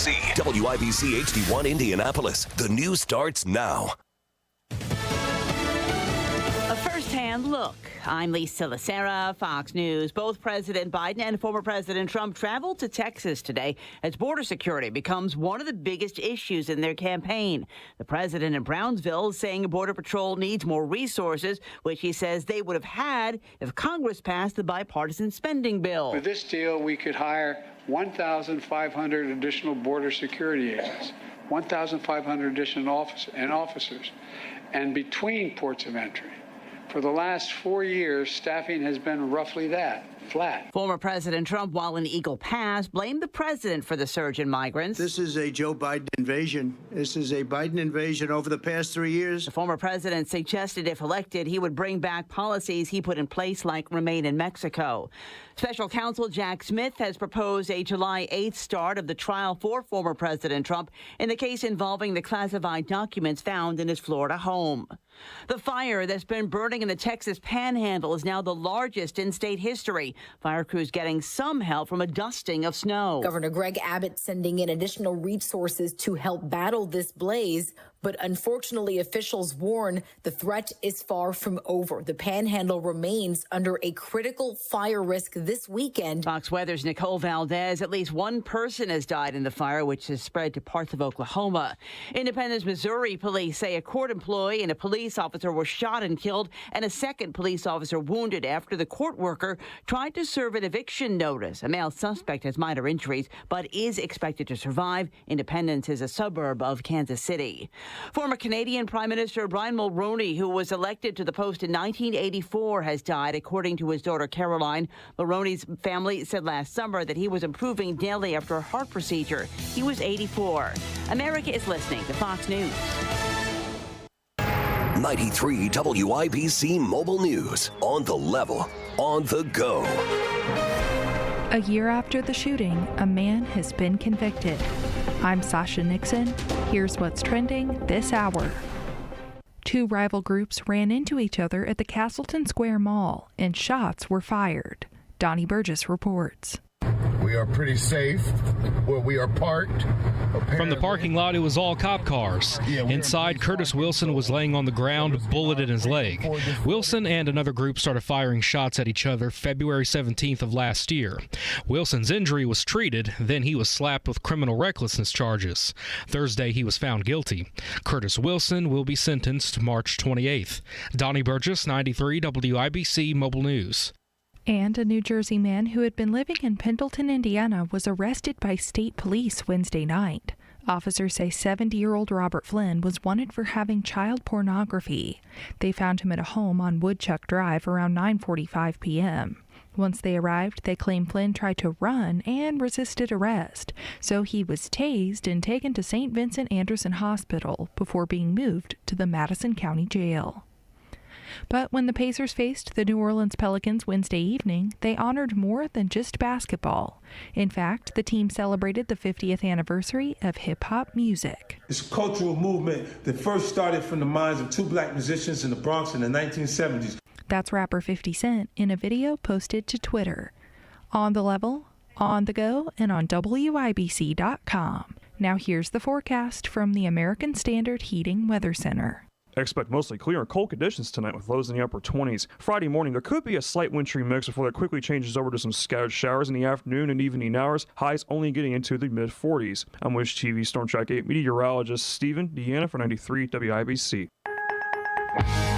WIBC. WIBC HD1 Indianapolis. The news starts now. A first-hand look. I'm Lisa Lacera, Fox News. Both President Biden and former President Trump traveled to Texas today as border security becomes one of the biggest issues in their campaign. The president in Brownsville is saying Border Patrol needs more resources, which he says they would have had if Congress passed the bipartisan spending bill. With this deal, we could hire 1,500 additional border security agents, 1,500 additional officers, and between ports of entry. For the last 4 years, staffing has been roughly that, flat. Former President Trump, while in Eagle Pass, blamed the president for the surge in migrants. This is a Joe Biden invasion. This is a Biden invasion over the past 3 years. The former president suggested if elected, he would bring back policies he put in place like Remain in Mexico. Special counsel Jack Smith has proposed a July 8th start of the trial for former President Trump in the case involving the classified documents found in his Florida home. The fire that's been burning in the Texas Panhandle is now the largest in state history. Fire crews getting some help from a dusting of snow. Governor Greg Abbott sending in additional resources to help battle this blaze. But unfortunately, officials warn the threat is far from over. The Panhandle remains under a critical fire risk this weekend. Fox Weather's Nicole Valdez. At least one person has died in the fire, which has spread to parts of Oklahoma. Independence, Missouri police say a court employee and a police officer were shot and killed, and a second police officer wounded after the court worker tried to serve an eviction notice. A male suspect has minor injuries, but is expected to survive. Independence is a suburb of Kansas City. Former Canadian Prime Minister Brian Mulroney, who was elected to the post in 1984, has died, according to his daughter Caroline. Mulroney's family said last summer that he was improving daily after a heart procedure. He was 84. America is listening to Fox News. 93 WIBC Mobile News. On the level, on the go. A year after the shooting, a man has been convicted. I'm Sasha Nixon. Here's what's trending this hour. Two rival groups ran into each other at the Castleton Square Mall, and shots were fired. Donnie Burgess reports. We are pretty safe where we are parked. Apparently. From the parking lot, it was all cop cars. Inside, Curtis Wilson was laying on the ground, bullet in his leg. Wilson and another group started firing shots at each other February 17th of last year. Wilson's injury was treated, then he was slapped with criminal recklessness charges. Thursday, he was found guilty. Curtis Wilson will be sentenced March 28th. Donnie Burgess, 93 WIBC Mobile News. And a New Jersey man who had been living in Pendleton, Indiana, was arrested by state police Wednesday night. Officers say 70-year-old Robert Flynn was wanted for having child pornography. They found him at a home on Woodchuck Drive around 9:45 p.m. Once they arrived, they claimed Flynn tried to run and resisted arrest, so he was tased and taken to St. Vincent Anderson Hospital before being moved to the Madison County Jail. But when the Pacers faced the New Orleans Pelicans Wednesday evening, they honored more than just basketball. In fact, the team celebrated the 50th anniversary of hip-hop music. It's a cultural movement that first started from the minds of two black musicians in the Bronx in the 1970s. That's rapper 50 Cent in a video posted to Twitter. On the level, on the go, and on WIBC.com. Now here's the forecast from the American Standard Heating Weather Center. Expect mostly clear and cold conditions tonight with lows in the upper 20s. Friday morning, there could be a slight wintry mix before that quickly changes over to some scattered showers in the afternoon and evening hours. Highs only getting into the mid-40s. I'm Wish TV Storm Track 8 meteorologist Stephen Deanna for 93 WIBC.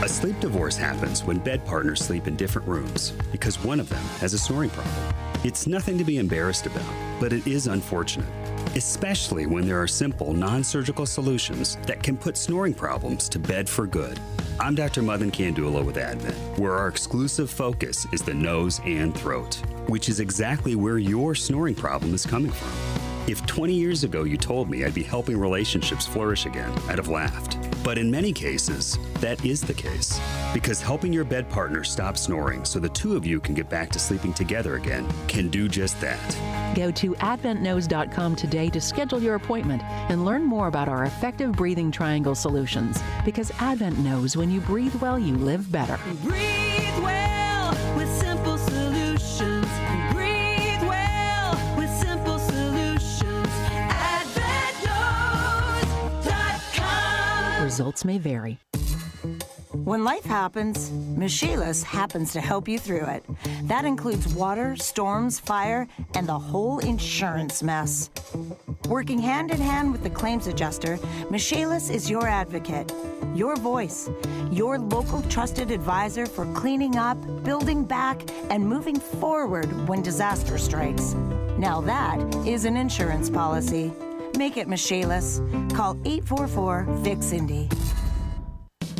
A sleep divorce happens when bed partners sleep in different rooms because one of them has a snoring problem. It's nothing to be embarrassed about, but it is unfortunate, especially when there are simple, non-surgical solutions that can put snoring problems to bed for good. I'm Dr. Madan Kandula with Advent, where our exclusive focus is the nose and throat, which is exactly where your snoring problem is coming from. If 20 years ago you told me I'd be helping relationships flourish again, I'd have laughed. But in many cases, that is the case. Because helping your bed partner stop snoring so the two of you can get back to sleeping together again can do just that. Go to adventknows.com today to schedule your appointment and learn more about our effective breathing triangle solutions. Because Advent knows when you breathe well, you live better. Breathe well with simple solutions. Breathe well with simple solutions. Advent. results may vary. When life happens, Michelis happens to help you through it. That includes water, storms, fire, and the whole insurance mess. Working hand in hand with the claims adjuster, Michelis is your advocate, your voice, your local trusted advisor for cleaning up, building back, and moving forward when disaster strikes. Now that is an insurance policy. Make it Michelis. Call 844-FIX-INDY.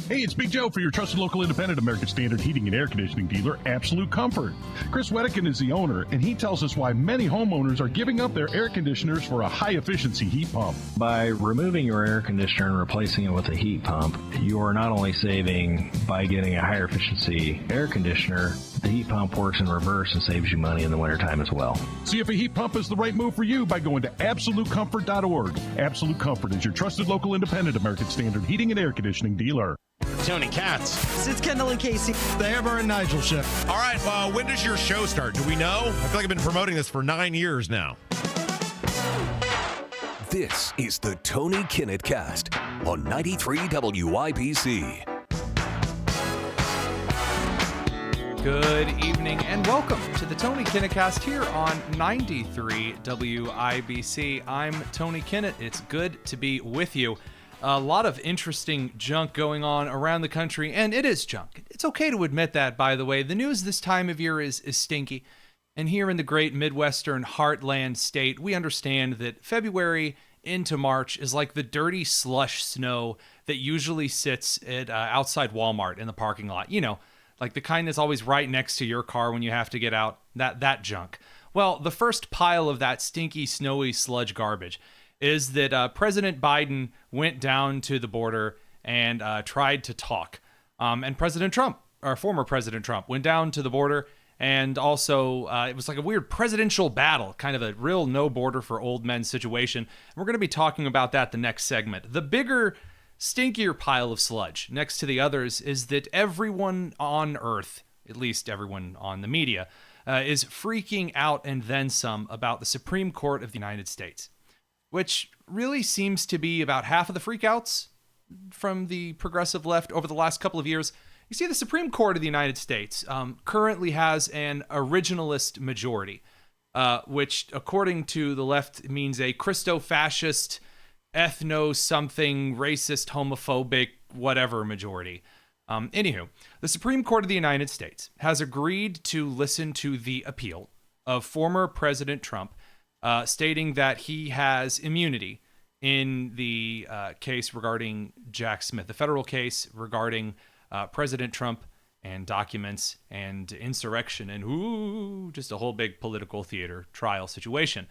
Hey, it's Big Joe for your trusted local independent American Standard heating and air conditioning dealer, Absolute Comfort. Chris Wedekin is the owner, and he tells us why many homeowners are giving up their air conditioners for a high-efficiency heat pump. By removing your air conditioner and replacing it with a heat pump, you are not only saving by getting a higher efficiency air conditioner, the heat pump works in reverse and saves you money in the wintertime as well. See if a heat pump is the right move for you by going to AbsoluteComfort.org. Absolute Comfort is your trusted local independent American Standard heating and air conditioning dealer. Tony Katz. It's Kendall and Casey. The Amber and Nigel show. All right, when does your show start? Do we know? I feel like I've been promoting this for 9 years now. This is the Tony Kinnett Cast on 93 WIBC. Good evening and welcome to the Tony Kinnett Cast here on 93 WIBC. I'm Tony Kinnett. It's good to be with you. A lot of interesting junk going on around the country, and it is junk. It's okay to admit that, by the way. The news this time of year is stinky. And here in the great Midwestern heartland state, we understand that February into March is like the dirty slush snow that usually sits at outside Walmart in the parking lot. You know, like the kind that's always right next to your car when you have to get out, that junk. Well, the first pile of that stinky, snowy sludge garbage is that President Biden went down to the border and tried to talk. And President Trump, or former President Trump, went down to the border, and also it was like a weird presidential battle, kind of a real no border for old men situation. And we're going to be talking about that the next segment. The bigger, stinkier pile of sludge next to the others is that everyone on Earth, at least everyone on the media, is freaking out and then some about the Supreme Court of the United States, which really seems to be about half of the freakouts from the progressive left over the last couple of years. You see, the Supreme Court of the United States currently has an originalist majority, which, according to the left, means a Christo-fascist, ethno-something, racist, homophobic, whatever majority. Anywho, the Supreme Court of the United States has agreed to listen to the appeal of former President Trump, stating that he has immunity in the case regarding Jack Smith, the federal case regarding President Trump and documents and insurrection and just a whole big political theater trial situation.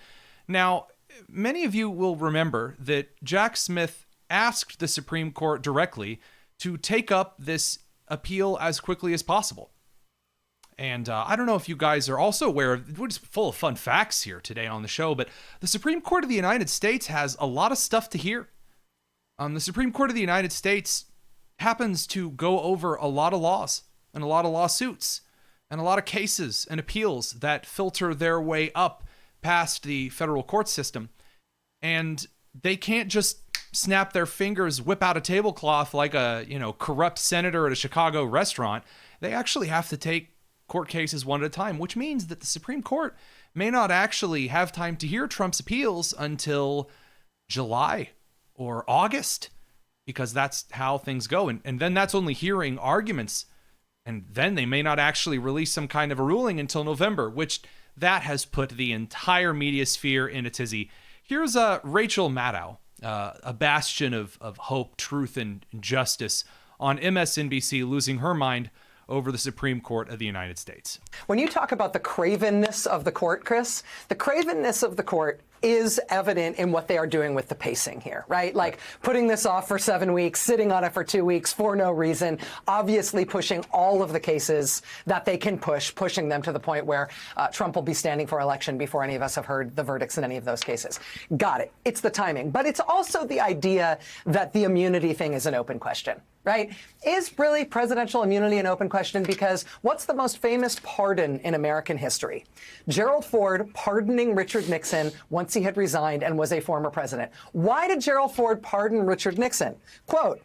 Now, many of you will remember that Jack Smith asked the Supreme Court directly to take up this appeal as quickly as possible. And I don't know if you guys are also aware of, we're just full of fun facts here today on the show, but the Supreme Court of the United States has a lot of stuff to hear. The Supreme Court of the United States happens to go over a lot of laws and a lot of lawsuits and a lot of cases and appeals that filter their way up past the federal court system. And they can't just snap their fingers, whip out a tablecloth like a, corrupt senator at a Chicago restaurant. They actually have to take court cases one at a time, which means that the Supreme Court may not actually have time to hear Trump's appeals until July or August, because that's how things go. And then that's only hearing arguments. And then they may not actually release some kind of a ruling until November, which that has put the entire media sphere in a tizzy. Here's Rachel Maddow, a bastion of hope, truth, and justice on MSNBC, losing her mind over the Supreme Court of the United States. When you talk about the cravenness of the court, Chris, the cravenness of the court is evident in what they are doing with the pacing here, right? Like putting this off for 7 weeks, sitting on it for 2 weeks for no reason, obviously pushing all of the cases that they can pushing them to the point where Trump will be standing for election before any of us have heard the verdicts in any of those cases. Got it. It's the timing. But it's also the idea that the immunity thing is an open question, right? Is really presidential immunity an open question? Because what's the most famous pardon in American history? Gerald Ford pardoning Richard Nixon once he had resigned and was a former president. Why did Gerald Ford pardon Richard Nixon? Quote,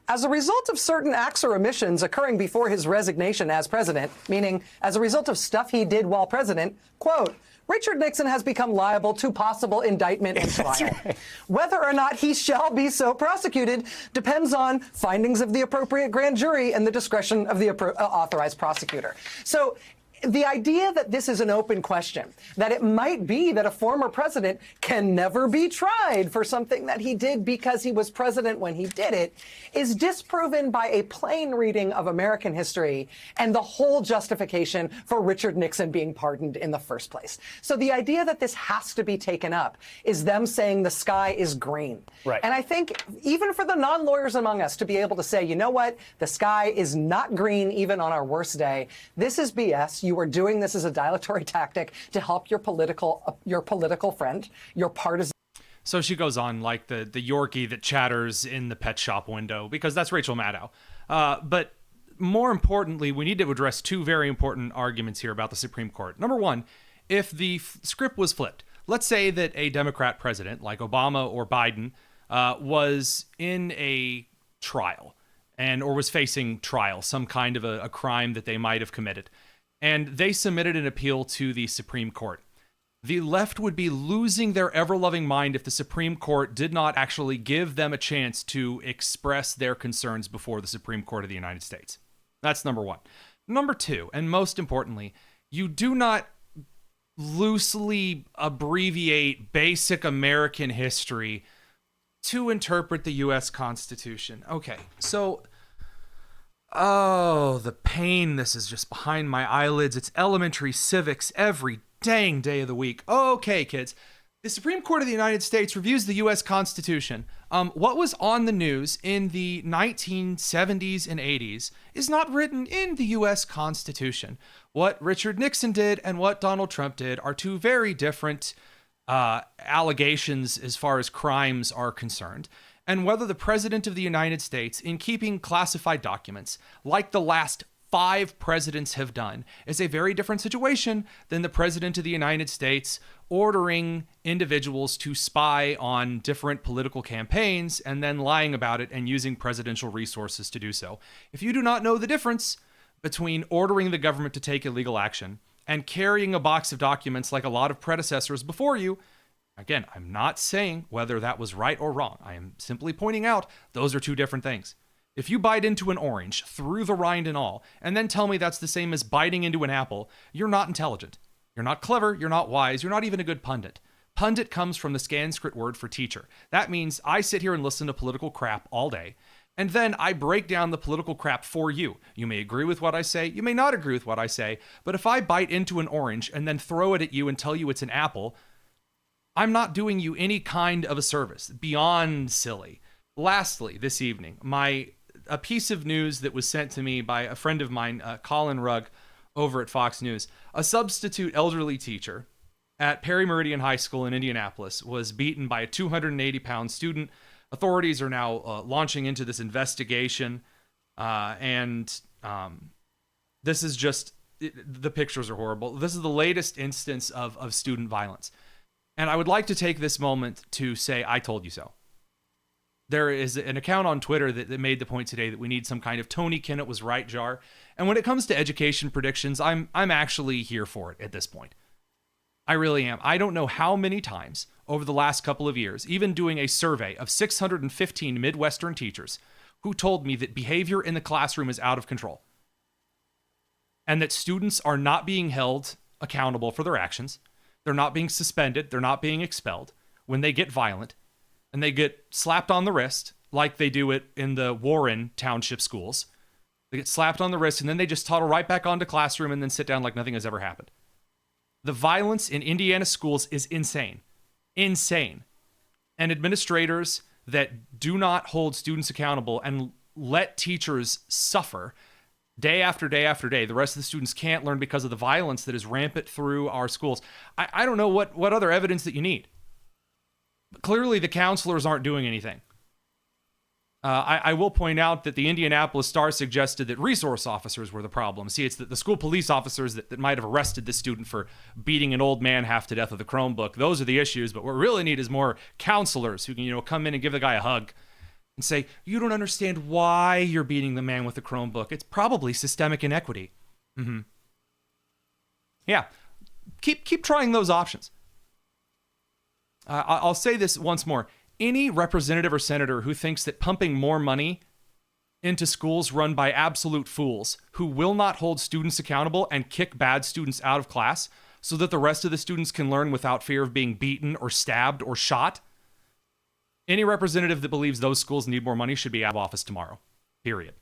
as a result of certain acts or omissions occurring before his resignation as president, meaning as a result of stuff he did while president, quote, Richard Nixon has become liable to possible indictment and trial. Right. Whether or not he shall be so prosecuted depends on findings of the appropriate grand jury and the discretion of the authorized prosecutor. So the idea that this is an open question, that it might be that a former president can never be tried for something that he did because he was president when he did it, is disproven by a plain reading of American history and the whole justification for Richard Nixon being pardoned in the first place. So the idea that this has to be taken up is them saying the sky is green. Right. And I think even for the non-lawyers among us to be able to say, you know what, the sky is not green even on our worst day, this is BS. You are doing this as a dilatory tactic to help your political friend, your partisan. So she goes on like the Yorkie that chatters in the pet shop window, because that's Rachel Maddow. But more importantly, we need to address two very important arguments here about the Supreme Court. Number one, if the script was flipped, let's say that a Democrat president like Obama or Biden was in a trial or was facing trial, some kind of a crime that they might have committed, and they submitted an appeal to the Supreme Court. The left would be losing their ever-loving mind if the Supreme Court did not actually give them a chance to express their concerns before the Supreme Court of the United States. That's number one. Number two, and most importantly, you do not loosely abbreviate basic American history to interpret the U.S. Constitution. Okay, so oh, the pain. This is just behind my eyelids. It's elementary civics every dang day of the week. Okay, kids. The Supreme Court of the United States reviews the U.S. Constitution. What was on the news in the 1970s and 80s is not written in the U.S. Constitution. What Richard Nixon did and what Donald Trump did are two very different allegations as far as crimes are concerned. And whether the President of the United States, in keeping classified documents, like the last 5 presidents have done, is a very different situation than the President of the United States ordering individuals to spy on different political campaigns and then lying about it and using presidential resources to do so. If you do not know the difference between ordering the government to take illegal action and carrying a box of documents like a lot of predecessors before you, again, I'm not saying whether that was right or wrong. I am simply pointing out those are two different things. If you bite into an orange through the rind and all, and then tell me that's the same as biting into an apple, you're not intelligent. You're not clever. You're not wise. You're not even a good pundit. Pundit comes from the Sanskrit word for teacher. That means I sit here and listen to political crap all day, and then I break down the political crap for you. You may agree with what I say. You may not agree with what I say. But if I bite into an orange and then throw it at you and tell you it's an apple, I'm not doing you any kind of a service. Beyond silly. Lastly, this evening, a piece of news that was sent to me by a friend of mine, Colin Rugg, over at Fox News. A substitute elderly teacher at Perry Meridian High School in Indianapolis was beaten by a 280-pound student. Authorities are now launching into this investigation, and this is just, the pictures are horrible. This is the latest instance of student violence. And I would like to take this moment to say, I told you so. There is an account on Twitter that made the point today that we need some kind of Tony Kinnett was right jar. And when it comes to education predictions, I'm actually here for it at this point. I really am. I don't know how many times over the last couple of years, even doing a survey of 615 Midwestern teachers who told me that behavior in the classroom is out of control and that students are not being held accountable for their actions. They're not being suspended. They're not being expelled when they get violent. And they get slapped on the wrist like they do it in the Warren Township schools. They get slapped on the wrist and then they just toddle right back onto classroom and then sit down like nothing has ever happened. The violence in Indiana schools is insane. Insane. And administrators that do not hold students accountable and let teachers suffer day after day after day. The rest of the students can't learn because of the violence that is rampant through our schools. I don't know what other evidence that you need. Clearly, the counselors aren't doing anything. I will point out that the Indianapolis Star suggested that resource officers were the problem. See, it's the school police officers that might have arrested this student for beating an old man half to death with a Chromebook. Those are the issues, but what we really need is more counselors who can, come in and give the guy a hug and say, you don't understand why you're beating the man with the Chromebook. It's probably systemic inequity. Yeah, keep trying those options. I'll say this once more. Any representative or senator who thinks that pumping more money into schools run by absolute fools who will not hold students accountable and kick bad students out of class so that the rest of the students can learn without fear of being beaten or stabbed or shot, any representative that believes those schools need more money should be out of office tomorrow. Period.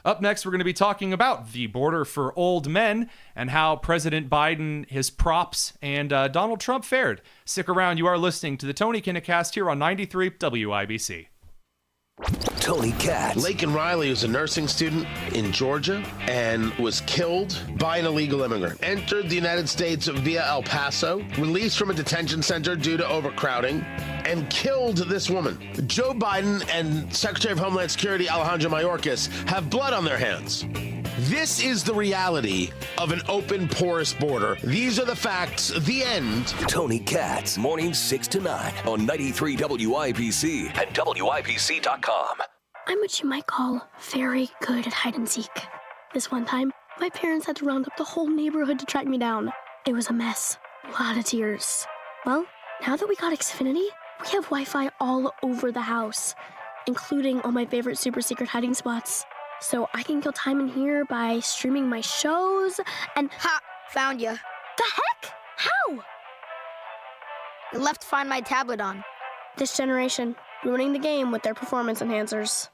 Up next, we're going to be talking about the border for old men and how President Biden, his props, and Donald Trump fared. Stick around. You are listening to the Tony Kinnett Cast here on 93 WIBC. Tony Katz. Laken Riley was a nursing student in Georgia and was killed by an illegal immigrant. Entered the United States via El Paso, released from a detention center due to overcrowding, and killed this woman. Joe Biden and Secretary of Homeland Security Alejandro Mayorkas have blood on their hands. This is the reality of an open, porous border. These are the facts. The end. Tony Katz, mornings 6 to 9 on 93 WIBC and WIBC.com. I'm what you might call very good at hide and seek. This one time, my parents had to round up the whole neighborhood to track me down. It was a mess. A lot of tears. Well, now that we got Xfinity, we have Wi-Fi all over the house, including all my favorite super secret hiding spots. So I can kill time in here by streaming my shows and... Ha! Found you. The heck? How? I left to find my tablet on. This generation, ruining the game with their performance enhancers.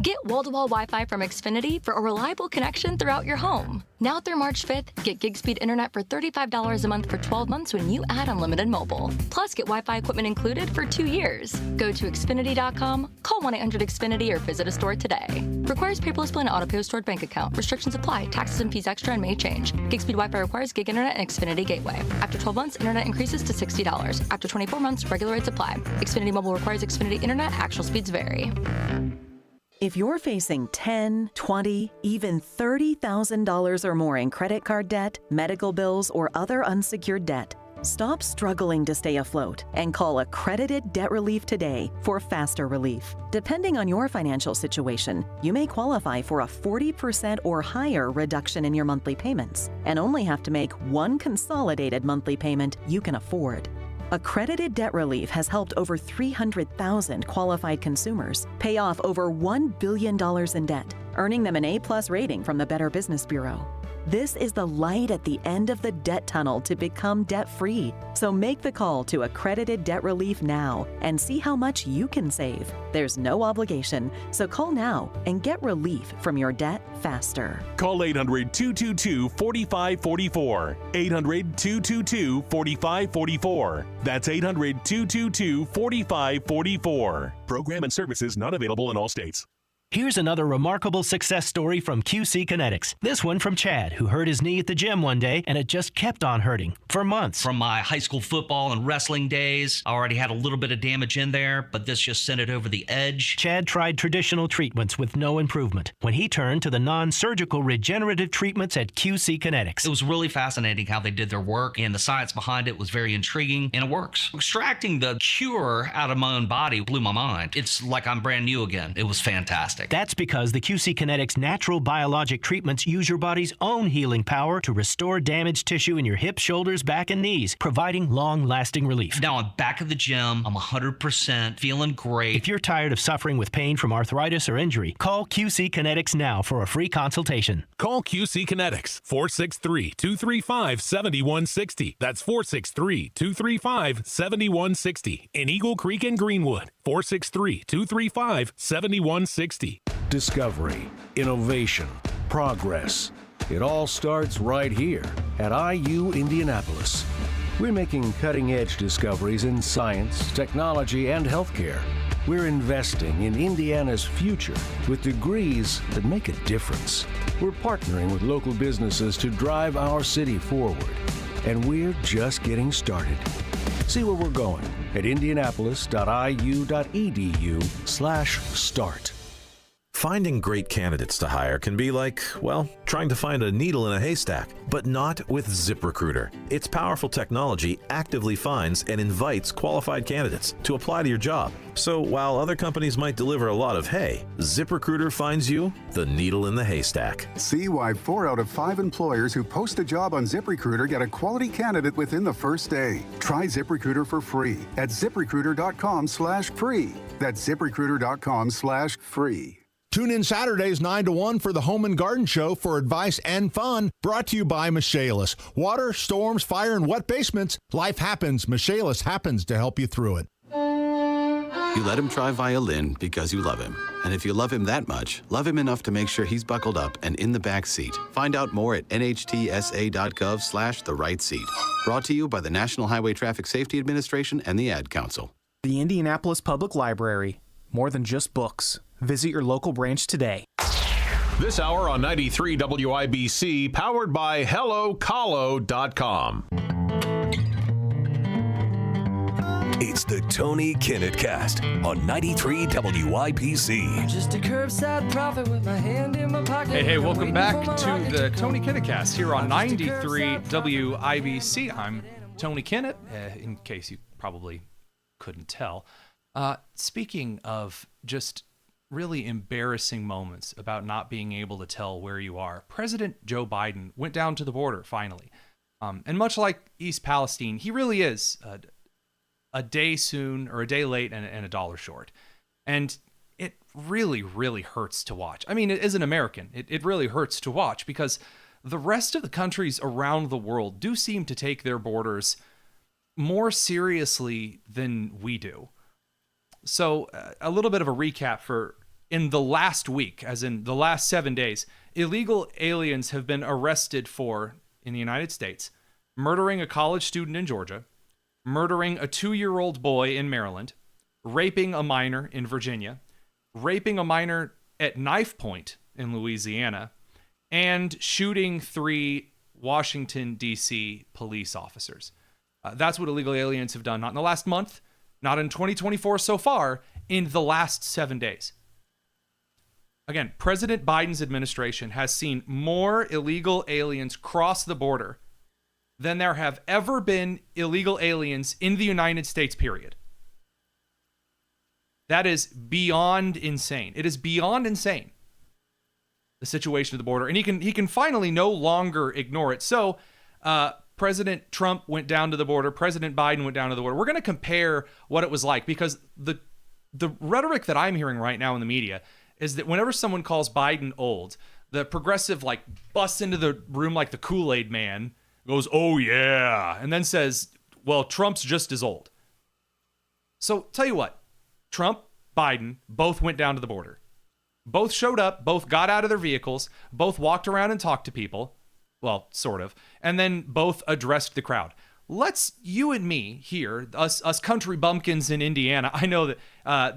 Get wall-to-wall Wi-Fi from Xfinity for a reliable connection throughout your home. Now through March 5th, get gig speed internet for $35 a month for 12 months when you add unlimited mobile. Plus, get Wi-Fi equipment included for 2 years. Go to Xfinity.com, call 1-800-XFINITY, or visit a store today. Requires paperless bill and auto-pay stored bank account. Restrictions apply. Taxes and fees extra and may change. Gig speed Wi-Fi requires gig internet and Xfinity Gateway. After 12 months, internet increases to $60. After 24 months, regular rates apply. Xfinity Mobile requires Xfinity internet. Actual speeds vary. If you're facing $10,000, $20,000, even $30,000 or more in credit card debt, medical bills, or other unsecured debt, stop struggling to stay afloat and call Accredited Debt Relief today for faster relief. Depending on your financial situation, you may qualify for a 40% or higher reduction in your monthly payments and only have to make one consolidated monthly payment you can afford. Accredited Debt Relief has helped over 300,000 qualified consumers pay off over $1 billion in debt, earning them an A+ rating from the Better Business Bureau. This is the light at the end of the debt tunnel to become debt-free. So make the call to Accredited Debt Relief now and see how much you can save. There's no obligation, so call now and get relief from your debt faster. Call 800-222-4544. 800-222-4544. That's 800-222-4544. Program and services not available in all states. Here's another remarkable success story from QC Kinetics. This one from Chad, who hurt his knee at the gym one day, and it just kept on hurting for months. From my high school football and wrestling days, I already had a little bit of damage in there, but this just sent it over the edge. Chad tried traditional treatments with no improvement when he turned to the non-surgical regenerative treatments at QC Kinetics. It was really fascinating how they did their work, and the science behind it was very intriguing, and it works. Extracting the cure out of my own body blew my mind. It's like I'm brand new again. It was fantastic. That's because the QC Kinetics natural biologic treatments use your body's own healing power to restore damaged tissue in your hips, shoulders, back, and knees, providing long-lasting relief. Now I'm back at the gym. I'm 100%, feeling great. If you're tired of suffering with pain from arthritis or injury, call QC Kinetics now for a free consultation. Call QC Kinetics, 463-235-7160. That's 463-235-7160. In Eagle Creek and Greenwood, 463-235-7160. Discovery, innovation, progress. It all starts right here at IU Indianapolis. We're making cutting-edge discoveries in science, technology, and healthcare. We're investing in Indiana's future with degrees that make a difference. We're partnering with local businesses to drive our city forward. And we're just getting started. See where we're going at indianapolis.iu.edu/start. Finding great candidates to hire can be like, well, trying to find a needle in a haystack, but not with ZipRecruiter. Its powerful technology actively finds and invites qualified candidates to apply to your job. So while other companies might deliver a lot of hay, ZipRecruiter finds you the needle in the haystack. See why 4 out of 5 employers who post a job on ZipRecruiter get a quality candidate within the first day. Try ZipRecruiter for free at ZipRecruiter.com/free. That's ZipRecruiter.com/free. Tune in Saturdays 9 to 1 for the Home and Garden Show for advice and fun, brought to you by Michaelis. Water, storms, fire, and wet basements. Life happens. Michaelis happens to help you through it. You let him try violin because you love him. And if you love him that much, love him enough to make sure he's buckled up and in the back seat. Find out more at nhtsa.gov/the right seat. Brought to you by the National Highway Traffic Safety Administration and the Ad Council. The Indianapolis Public Library. More than just books. Visit your local branch today. This hour on 93 WIBC, powered by HelloCalo.com. It's the Tony Kinnett Cast on 93 WIBC. Just a curbside prophet with my hand in my pocket. Hey, welcome back to the Tony Kinnett Cast here on 93 WIBC. I'm Tony Kinnett, in case you probably couldn't tell. Speaking of just really embarrassing moments about not being able to tell where you are, President Joe Biden went down to the border finally. And much like East Palestine, he really is a day soon or a day late and a dollar short. And it really, really hurts to watch. I mean, as an American, it really hurts to watch because the rest of the countries around the world do seem to take their borders more seriously than we do. So a little bit of a recap for in the last week, as in the last 7 days, illegal aliens have been arrested for, in the United States, murdering a college student in Georgia, murdering a 2-year-old boy in Maryland, raping a minor in Virginia, raping a minor at knife point in Louisiana, and shooting 3 Washington, D.C. police officers. That's what illegal aliens have done, not in the last month, not in 2024 so far, in the last 7 days. Again, President Biden's administration has seen more illegal aliens cross the border than there have ever been illegal aliens in the United States, period. That is beyond insane. It is beyond insane, the situation of the border. And he can finally no longer ignore it. So, President Trump went down to the border. President Biden went down to the border. We're going to compare what it was like because the rhetoric that I'm hearing right now in the media is that whenever someone calls Biden old, the progressive busts into the room like the Kool-Aid man, goes, "Oh yeah," and then says, "Well, Trump's just as old." So tell you what, Trump, Biden, both went down to the border. Both showed up, both got out of their vehicles, both walked around and talked to people. Well, sort of. And then both addressed the crowd. Let's, you and me here, us country bumpkins in Indiana, I know that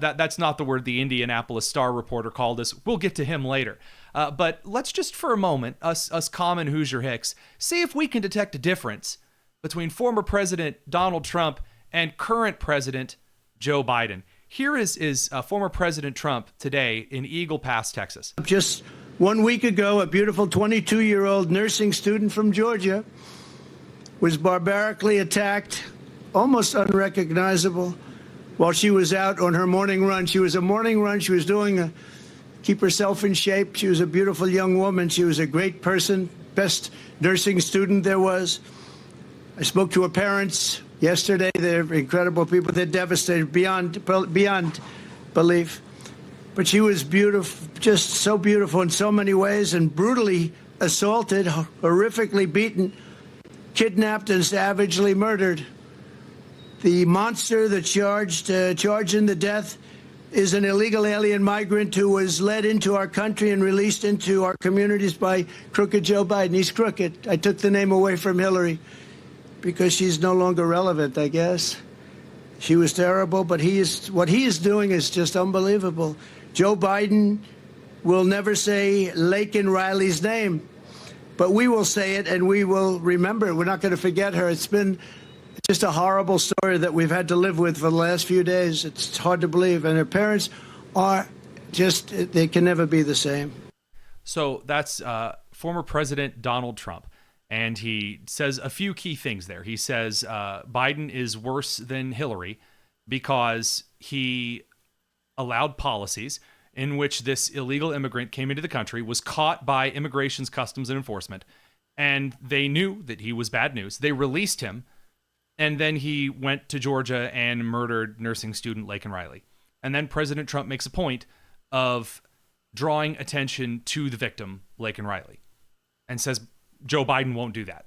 that's not the word the Indianapolis Star reporter called us. We'll get to him later. But let's just for a moment, us common Hoosier hicks, see if we can detect a difference between former President Donald Trump and current President Joe Biden. Here is former President Trump today in Eagle Pass, Texas. Just 1 week ago, a beautiful 22-year-old nursing student from Georgia was barbarically attacked, almost unrecognizable, while she was out on her morning run. She was a morning run. She was doing keep herself in shape. She was a beautiful young woman. She was a great person, best nursing student there was. I spoke to her parents yesterday. They're incredible people. They're devastated beyond belief. But she was beautiful, just so beautiful in so many ways, and brutally assaulted, horrifically beaten, kidnapped, and savagely murdered. The monster that charged in the death is an illegal alien migrant who was led into our country and released into our communities by crooked Joe Biden. He's crooked. I took the name away from Hillary because she's no longer relevant, I guess. She was terrible, but what he is doing is just unbelievable. Joe Biden will never say Laken Riley's name, but we will say it and we will remember it. We're not going to forget her. It's been just a horrible story that we've had to live with for the last few days. It's hard to believe. And her parents are they can never be the same. So that's former President Donald Trump. And he says a few key things there. He says Biden is worse than Hillary because he allowed policies in which this illegal immigrant came into the country, was caught by Immigration's Customs and Enforcement, and they knew that he was bad news. They released him, and then he went to Georgia and murdered nursing student Laken Riley. And then President Trump makes a point of drawing attention to the victim, Laken Riley, and says Joe Biden won't do that.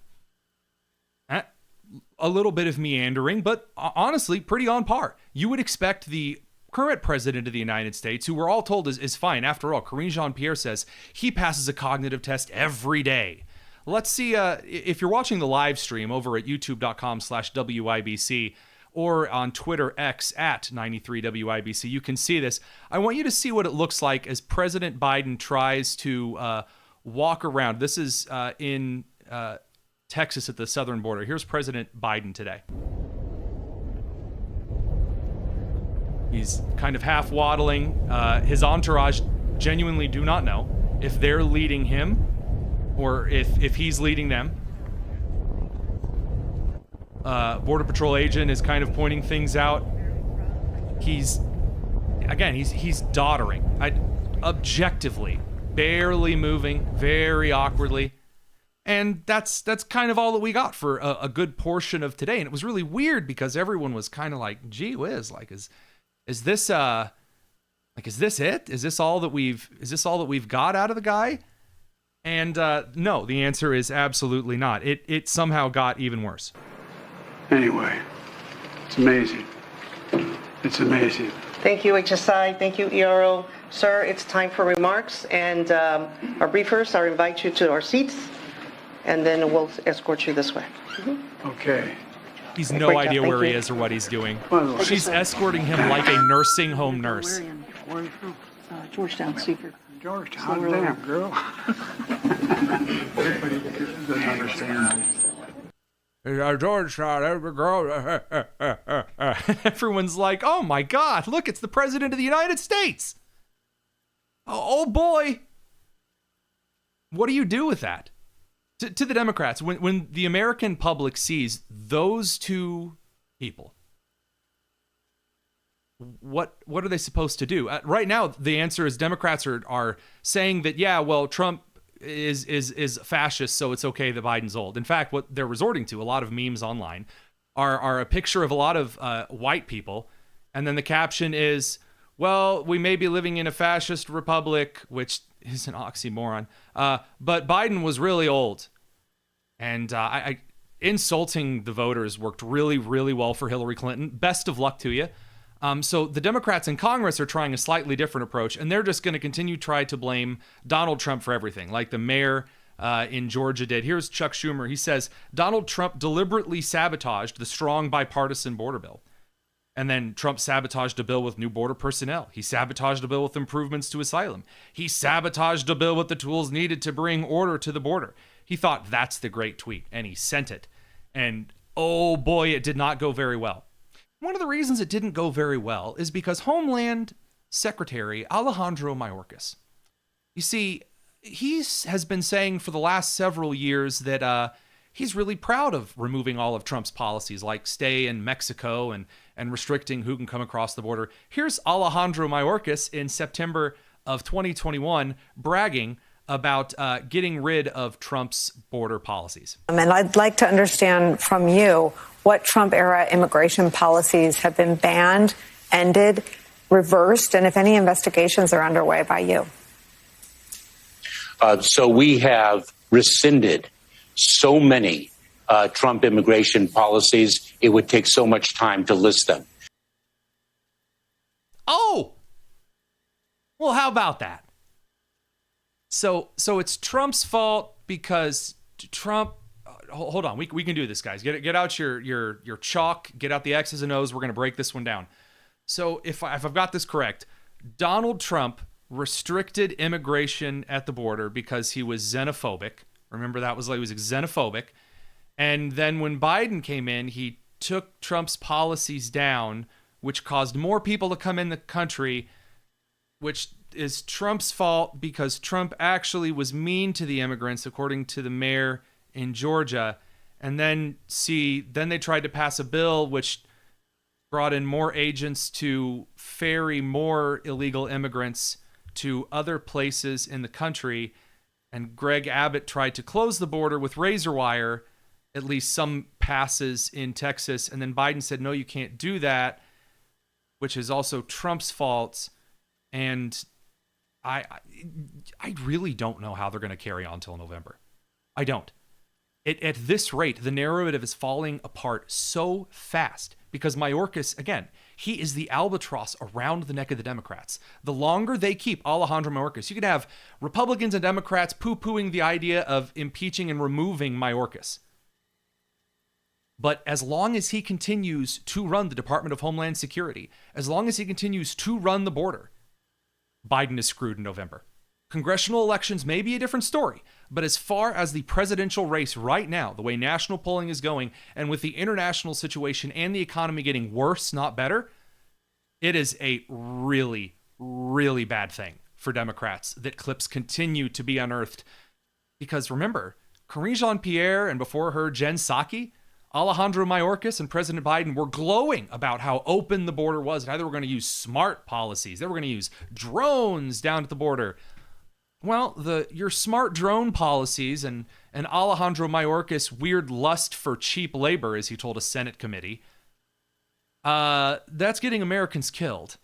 A little bit of meandering, but honestly, pretty on par. You would expect the current president of the United States, who we're all told is fine. After all, Karine Jean-Pierre says he passes a cognitive test every day. Let's see if you're watching the live stream over at youtube.com/WIBC or on Twitter X at 93WIBC. You can see this. I want you to see what it looks like as President Biden tries to walk around. This is in Texas at the southern border. Here's President Biden today. He's kind of half waddling. His entourage genuinely do not know if they're leading him or if he's leading them. Border Patrol agent is kind of pointing things out. He's doddering. Objectively, barely moving, very awkwardly. And that's kind of all that we got for a good portion of today. And it was really weird because everyone was kind of like, gee whiz, like is this it? Is this all that we've got out of the guy? And no, the answer is absolutely not. It somehow got even worse. Anyway, it's amazing. It's amazing. Thank you, HSI. Thank you, ERO. Sir, it's time for remarks. And our briefers, I invite you to our seats, and then we'll escort you this way. Mm-hmm. Okay. He's no idea where he is or what he's doing. She's escorting him like a nursing home nurse. Where are you from? Georgetown, Seeker. Georgetown, damn, girl. Everybody doesn't understand. Georgetown, every girl. Everyone's like, oh my God, look, it's the President of the United States. Oh boy. What do you do with that? To the Democrats, when the American public sees those two people, what are they supposed to do? Right now, the answer is Democrats are saying that, yeah, well, Trump is fascist, so it's okay that Biden's old. In fact, what they're resorting to, a lot of memes online, are a picture of a lot of white people, and then the caption is, well, we may be living in a fascist republic, which is an oxymoron, but Biden was really old. And insulting the voters worked really, really well for Hillary Clinton. Best of luck to you. So the Democrats in Congress are trying a slightly different approach, and they're just going to continue to try to blame Donald Trump for everything, like the mayor in Georgia did. Here's Chuck Schumer. He says, Donald Trump deliberately sabotaged the strong bipartisan border bill. And then Trump sabotaged a bill with new border personnel. He sabotaged a bill with improvements to asylum. He sabotaged a bill with the tools needed to bring order to the border. He thought that's the great tweet, and he sent it. And oh boy, it did not go very well. One of the reasons it didn't go very well is because Homeland Secretary Alejandro Mayorkas, you see, he has been saying for the last several years that he's really proud of removing all of Trump's policies, like stay in Mexico and restricting who can come across the border. Here's Alejandro Mayorkas in September of 2021 bragging about getting rid of Trump's border policies. And I'd like to understand from you what Trump-era immigration policies have been banned, ended, reversed, and if any investigations are underway by you. So we have rescinded so many Trump immigration policies, it would take so much time to list them. Oh! Well, how about that? So it's Trump's fault because Trump. Hold on, we can do this, guys. Get out your chalk, get out the X's and O's. We're gonna break this one down. So if I've got this correct, Donald Trump restricted immigration at the border because he was xenophobic. Remember that he was xenophobic, and then when Biden came in, he took Trump's policies down, which caused more people to come in the country, which is Trump's fault because Trump actually was mean to the immigrants, according to the mayor in Georgia. And then they tried to pass a bill which brought in more agents to ferry more illegal immigrants to other places in the country. And Greg Abbott tried to close the border with razor wire, at least some passes in Texas. And then Biden said, no, you can't do that, which is also Trump's fault. And I really don't know how they're going to carry on till November. I don't. At this rate, the narrative is falling apart so fast because Mayorkas, again, he is the albatross around the neck of the Democrats. The longer they keep Alejandro Mayorkas, you can have Republicans and Democrats poo-pooing the idea of impeaching and removing Mayorkas. But as long as he continues to run the Department of Homeland Security, as long as he continues to run the border, Biden is screwed in November. Congressional elections may be a different story, but as far as the presidential race right now, the way national polling is going, and with the international situation and the economy getting worse, not better, it is a really, really bad thing for Democrats that clips continue to be unearthed. Because remember, Karine Jean-Pierre and before her, Jen Psaki, Alejandro Mayorkas and President Biden were glowing about how open the border was and how they were going to use smart policies. They were going to use drones down at the border. Well, your smart drone policies and Alejandro Mayorkas' weird lust for cheap labor, as he told a Senate committee, that's getting Americans killed.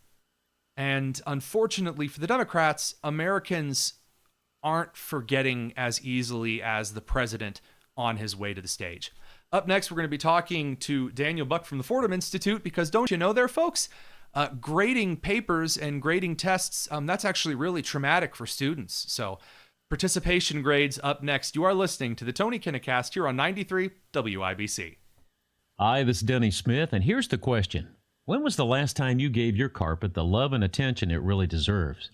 And unfortunately for the Democrats, Americans aren't forgetting as easily as the president on his way to the stage. Up next, we're going to be talking to Daniel Buck from the Fordham Institute, because don't you know there, folks? Grading papers and grading tests, that's actually really traumatic for students. So participation grades up next. You are listening to the Tony Kinnett Cast here on 93 WIBC. Hi, this is Denny Smith, and here's the question. When was the last time you gave your carpet the love and attention it really deserves?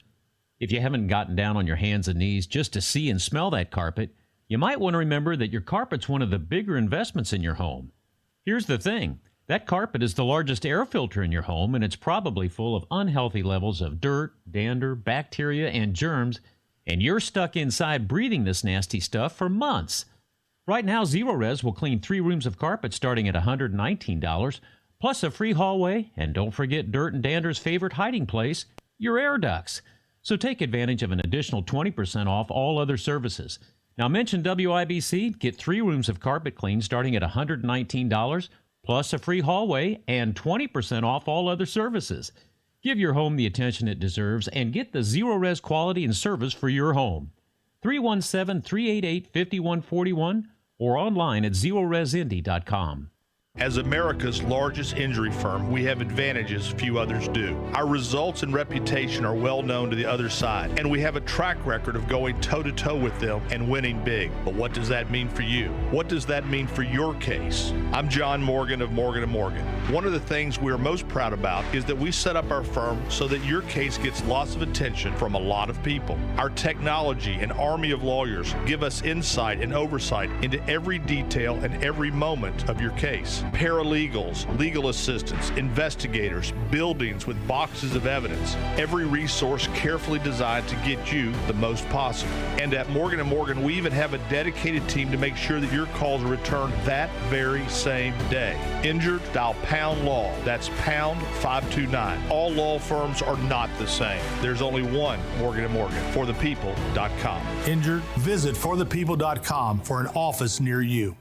If you haven't gotten down on your hands and knees just to see and smell that carpet, you might want to remember that your carpet's one of the bigger investments in your home. Here's the thing. That carpet is the largest air filter in your home, and it's probably full of unhealthy levels of dirt, dander, bacteria, and germs, and you're stuck inside breathing this nasty stuff for months. Right now, Zero Res will clean 3 rooms of carpet starting at $119, plus a free hallway, and don't forget dirt and dander's favorite hiding place, your air ducts. So take advantage of an additional 20% off all other services. Now mention WIBC, get 3 rooms of carpet cleaned starting at $119, plus a free hallway and 20% off all other services. Give your home the attention it deserves and get the Zero Res quality and service for your home. 317-388-5141 or online at zeroresindy.com. As America's largest injury firm, we have advantages few others do. Our results and reputation are well known to the other side, and we have a track record of going toe-to-toe with them and winning big. But what does that mean for you? What does that mean for your case? I'm John Morgan of Morgan & Morgan. One of the things we are most proud about is that we set up our firm so that your case gets lots of attention from a lot of people. Our technology and army of lawyers give us insight and oversight into every detail and every moment of your case. Paralegals, legal assistants, investigators, buildings with boxes of evidence. Every resource carefully designed to get you the most possible. And at Morgan & Morgan, we even have a dedicated team to make sure that your calls are returned that very same day. Injured? Dial pound law. That's pound 529. All law firms are not the same. There's only one Morgan & Morgan. ForThePeople.com. Injured? Visit ForThePeople.com for an office near you.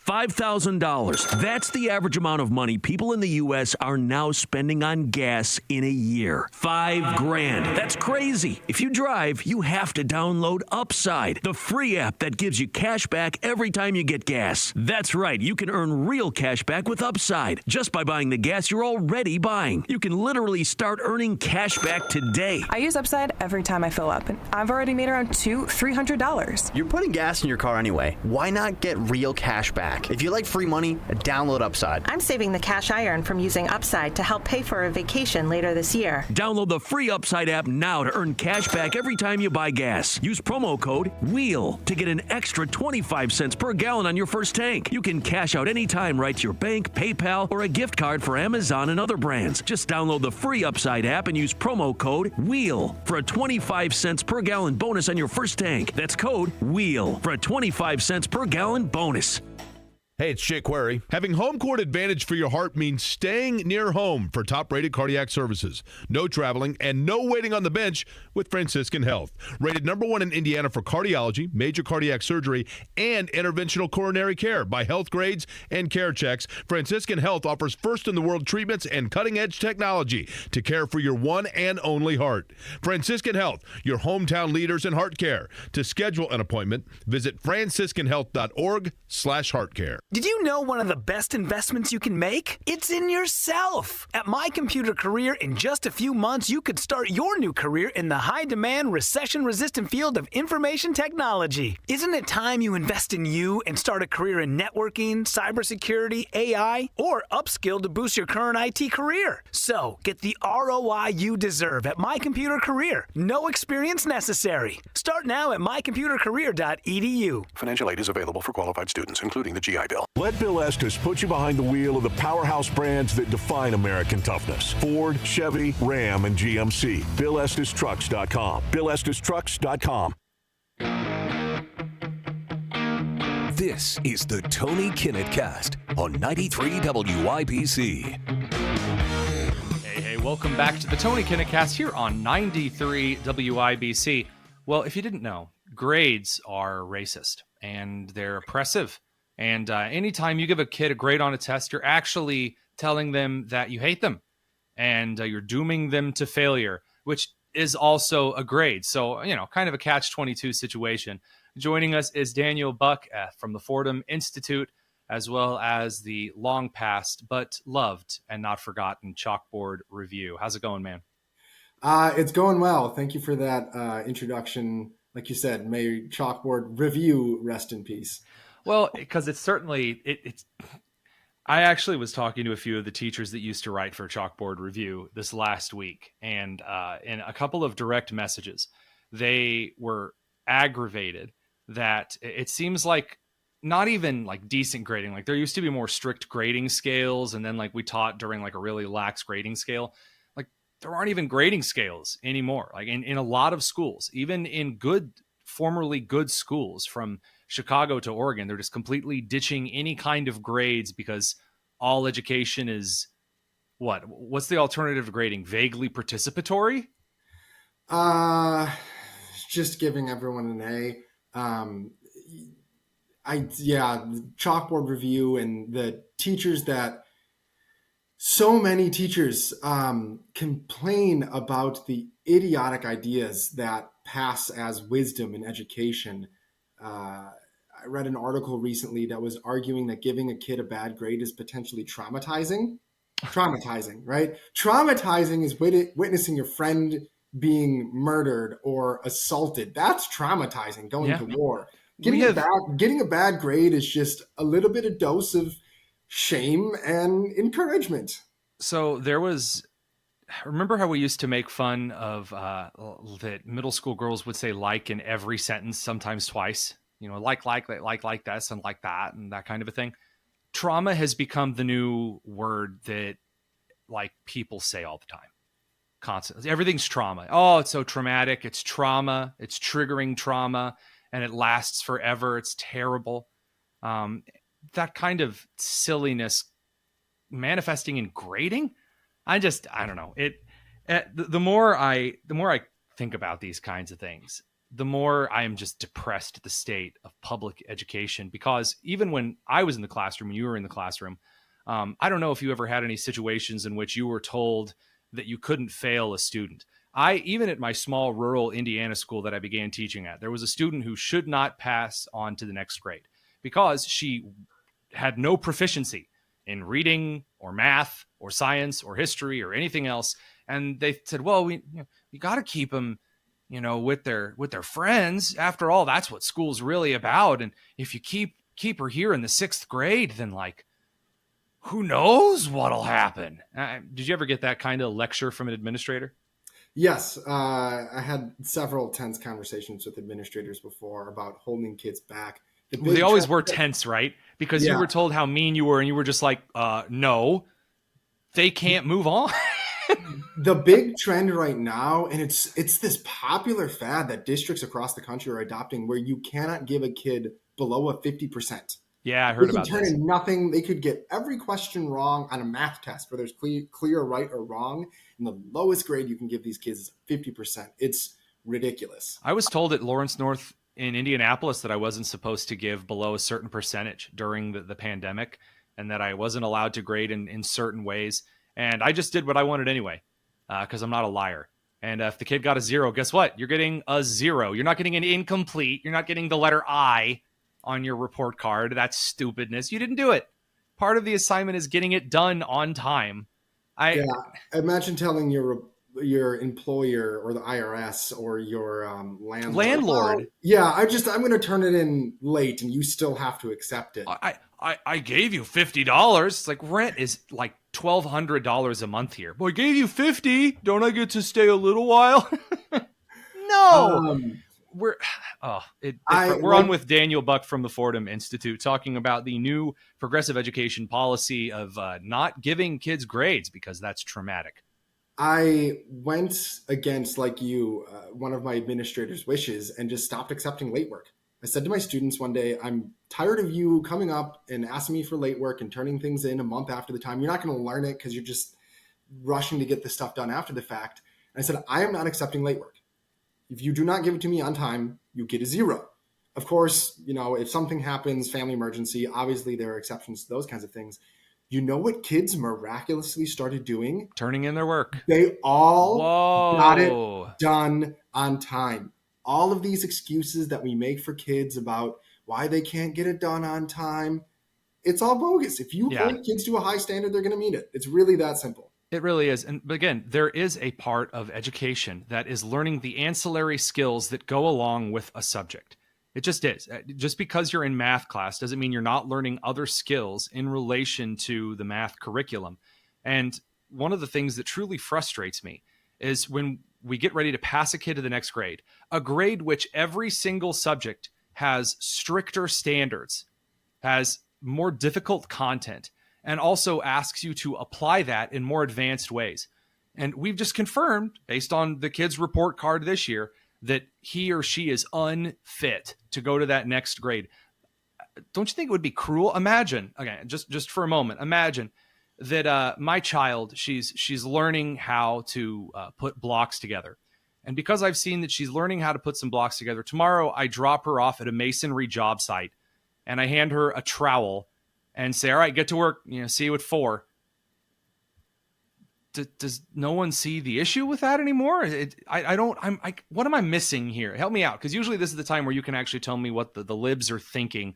$5,000. That's the average amount of money people in the U.S. are now spending on gas in a year. $5,000. That's crazy. If you drive, you have to download Upside, the free app that gives you cash back every time you get gas. That's right. You can earn real cash back with Upside just by buying the gas you're already buying. You can literally start earning cash back today. I use Upside every time I fill up, and I've already made around $200-300. You're putting gas in your car anyway. Why not get real cash back? back. If you like free money, download Upside. I'm saving the cash I earn from using Upside to help pay for a vacation later this year. Download the free Upside app now to earn cash back every time you buy gas. Use promo code WHEEL to get an extra 25 cents per gallon on your first tank. You can cash out anytime right to your bank, PayPal, or a gift card for Amazon and other brands. Just download the free Upside app and use promo code WHEEL for a 25 cents per gallon bonus on your first tank. That's code WHEEL for a 25 cents per gallon bonus. Hey, it's Jake Query. Having home court advantage for your heart means staying near home for top-rated cardiac services. No traveling and no waiting on the bench with Franciscan Health. Rated #1 in Indiana for cardiology, major cardiac surgery, and interventional coronary care by Health Grades and Care Checks. Franciscan Health offers first-in-the-world treatments and cutting-edge technology to care for your one and only heart. Franciscan Health, your hometown leaders in heart care. To schedule an appointment, visit franciscanhealth.org/heartcare. Did you know one of the best investments you can make? It's in yourself. At My Computer Career, in just a few months, you could start your new career in the high-demand, recession-resistant field of information technology. Isn't it time you invest in you and start a career in networking, cybersecurity, AI, or upskill to boost your current IT career? So, get the ROI you deserve at My Computer Career. No experience necessary. Start now at mycomputercareer.edu. Financial aid is available for qualified students, including the GI Bill. Let Bill Estes put you behind the wheel of the powerhouse brands that define American toughness. Ford, Chevy, Ram, and GMC. BillEstesTrucks.com. BillEstesTrucks.com. This is the Tony Kinnett Cast on 93 WIBC. Hey, welcome back to the Tony Kinnett Cast here on 93 WIBC. Well, if you didn't know, grades are racist and they're oppressive. And anytime you give a kid a grade on a test, you're actually telling them that you hate them and you're dooming them to failure, which is also a grade. So, kind of a catch-22 situation. Joining us is Daniel Buck from the Fordham Institute, as well as the long past but loved and not forgotten Chalkboard Review. How's it going, man? It's going well. Thank you for that introduction. Like you said, may Chalkboard Review rest in peace. Well, because it's certainly it's. I actually was talking to a few of the teachers that used to write for Chalkboard Review this last week, and in a couple of direct messages, they were aggravated that it seems like not even like decent grading. Like there used to be more strict grading scales, and then like we taught during like a really lax grading scale. Like there aren't even grading scales anymore. Like in a lot of schools, even in formerly good schools from Chicago to Oregon, they're just completely ditching any kind of grades because all education is what's the alternative to grading? Vaguely participatory? Just giving everyone an A. Chalkboard Review and the teachers that so many teachers complain about the idiotic ideas that pass as wisdom in education. I read an article recently that was arguing that giving a kid a bad grade is potentially traumatizing. Traumatizing, right? Traumatizing is witnessing your friend being murdered or assaulted. That's traumatizing, going to war. Getting a bad grade is just a little bit of dose of shame and encouragement. So remember how we used to make fun of that middle school girls would say like in every sentence, sometimes twice, like this and like that and that kind of a thing. Trauma has become the new word that like people say all the time, constantly. Everything's trauma. Oh, it's so traumatic. It's trauma. It's triggering trauma and it lasts forever. It's terrible. That kind of silliness manifesting in grading. I don't know. The more I think about these kinds of things, the more I am just depressed at the state of public education, because even when I was in the classroom, when you were in the classroom, I don't know if you ever had any situations in which you were told that you couldn't fail a student. Even at my small rural Indiana school that I began teaching at, there was a student who should not pass on to the next grade because she had no proficiency in reading or math or science or history or anything else. And they said, well, we got to keep them, with their friends. After all, that's what school's really about. And if you keep keep her here in the 6th grade, then like, who knows what'll happen? Did you ever get that kind of lecture from an administrator? Yes, I had several tense conversations with administrators before about holding kids back. They always were tense, right? Because you were told how mean you were, and you were just like, no, they can't move on. The big trend right now, and it's this popular fad that districts across the country are adopting, where you cannot give a kid below a 50%. Yeah, I heard about this. They can turn in nothing. They could get every question wrong on a math test where there's clear right or wrong. And the lowest grade you can give these kids is 50%. It's ridiculous. I was told at Lawrence North in Indianapolis that I wasn't supposed to give below a certain percentage during the pandemic, and that I wasn't allowed to grade in certain ways. And I just did what I wanted anyway, because I'm not a liar. And if the kid got a 0, guess what? You're getting a 0. You're not getting an incomplete. You're not getting the letter I on your report card. That's stupidness. You didn't do it. Part of the assignment is getting it done on time. Imagine telling your employer or the IRS or your landlord. I'm going to turn it in late, and you still have to accept it. I gave you $50. It's like rent is like $1,200 a month here. Well, I gave you $50. Don't I get to stay a little while? No. We're on with Daniel Buck from the Fordham Institute talking about the new progressive education policy of not giving kids grades because that's traumatic. I went against, like you, one of my administrator's wishes and just stopped accepting late work. I said to my students one day, I'm tired of you coming up and asking me for late work and turning things in a month after the time. You're not going to learn it because you're just rushing to get this stuff done after the fact. And I said, I am not accepting late work. If you do not give it to me on time, you get a 0. Of course, if something happens, family emergency, obviously there are exceptions to those kinds of things. You know what kids miraculously started doing? Turning in their work. They all got it done on time. All of these excuses that we make for kids about why they can't get it done on time, it's all bogus. If you hold kids to a high standard, they're going to meet it. It's really that simple. It really is. And again, there is a part of education that is learning the ancillary skills that go along with a subject. It just is. Just because you're in math class doesn't mean you're not learning other skills in relation to the math curriculum. And one of the things that truly frustrates me is when we get ready to pass a kid to the next grade, a grade which every single subject has stricter standards, has more difficult content, and also asks you to apply that in more advanced ways. And we've just confirmed, based on the kid's report card this year, that he or she is unfit to go to that next grade. Don't you think it would be cruel? Imagine, again, just for a moment, imagine that my child, she's learning how to put blocks together. And because I've seen that she's learning how to put some blocks together, tomorrow I drop her off at a masonry job site and I hand her a trowel and say, all right, get to work, see you at 4. Does no one see the issue with that anymore? What am I missing here? Help me out. Because usually this is the time where you can actually tell me what the libs are thinking.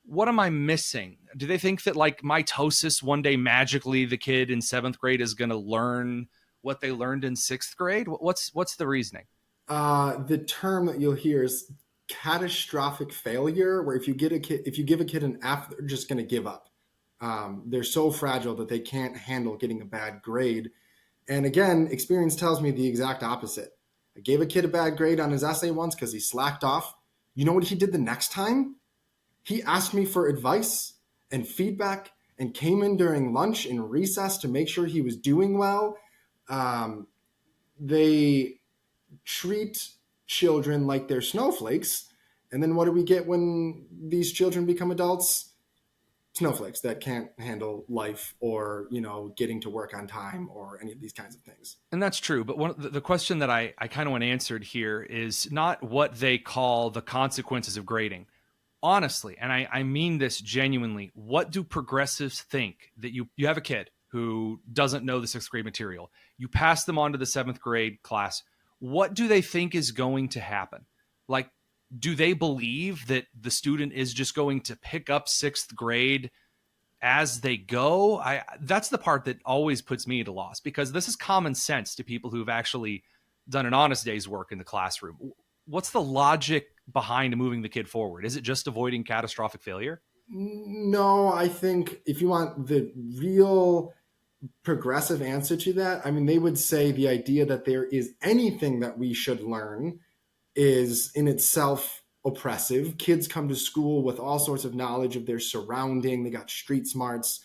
What am I missing? Do they think that like mitosis, one day magically the kid in 7th grade is going to learn what they learned in 6th grade? What's the reasoning? The term that you'll hear is catastrophic failure, where if you give a kid an F, they're just going to give up. They're so fragile that they can't handle getting a bad grade. And again, experience tells me the exact opposite. I gave a kid a bad grade on his essay once because he slacked off. You know what he did the next time? He asked me for advice and feedback and came in during lunch and recess to make sure he was doing well. They treat children like they're snowflakes. And then what do we get when these children become adults? Snowflakes that can't handle life or, getting to work on time or any of these kinds of things. And that's true. But the question that I kind of want answered here is not what they call the consequences of grading. Honestly, and I mean this genuinely, what do progressives think that you have a kid who doesn't know the 6th grade material? You pass them on to the 7th grade class. What do they think is going to happen? Like, do they believe that the student is just going to pick up 6th grade as they go? That's the part that always puts me at a loss, because this is common sense to people who've actually done an honest day's work in the classroom. What's the logic behind moving the kid forward? Is it just avoiding catastrophic failure? No, I think if you want the real progressive answer to that, I mean, they would say the idea that there is anything that we should learn is in itself oppressive. Kids come to school with all sorts of knowledge of their surrounding. They got street smarts,